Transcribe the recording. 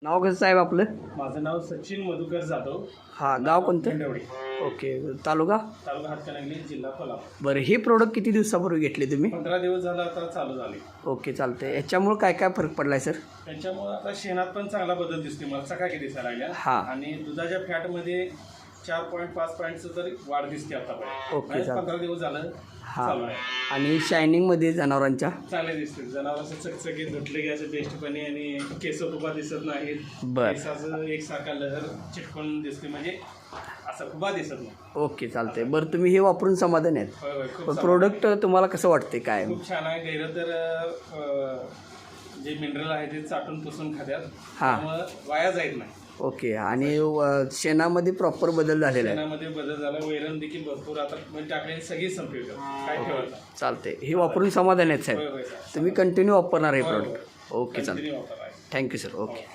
नाव कसं साहेब आपलं? माझं नाव सचिन मधुकर जाधव. हां, गाव कोणतं? खंडवडी, ओके, तालुका? तालुका हातकणंगले, जिल्हा कोल्हापूर. बरं, हे प्रोडक्ट किती दिवसापूर्वी घेतले तुम्ही? 15 दिवस झाला आता चालू झाले. ओके, चालतंय. याच्यामुळं काय काय फरक पडलाय सर? त्यांच्यामुळे आता शेणात पण चांगला बदल दिसते मला, चकाकी दिसायला लागल्या. हां. आणि दुधाच्या फॅटमध्ये 4.5 पॉईंटचं तरी वाढ दिसते आता. ओके, चालेल. 15 दिवस झालं हां. चालू आहे. आणि शायनिंगमध्ये जनावरांच्या? चांगले दिसते. जनावरांचं चकचकीत धुतले की असं बेस्टपणे आणि केस खुबा दिसत नाहीत. बरं. केसाचं एकसारखा लहर चिटकून दिसते, म्हणजे असं खुबा दिसत नाही. ओके, चालतंय. बरं, तुम्ही हे वापरून समाधान आहेत? होय होय, पण खूप प्रोडक्ट तुम्हाला कसं वाटते काय? खूप छान आहे. गैर तर जे मिनरल आहे ते चाटून पुसून खात्यात, हां. त्यामुळं वाया जात नाही. ओके. आणि शेणामध्ये प्रॉपर बदल झालेला आहे? शेणामध्ये बदल झाला. वैरण देखील भरपूर आता म्हणजे टाकलेली सगळी संपली, काय ठेवायचं. चालतंय. हे वापरून समाधान आहेत होय साहेब? होय सर. तुम्ही कंटिन्यू वापरणार आहे होय, होय. प्रोडक्ट? ओके, चालतं. कंटिन्यू वापरायचं. Thank you sir. ओके.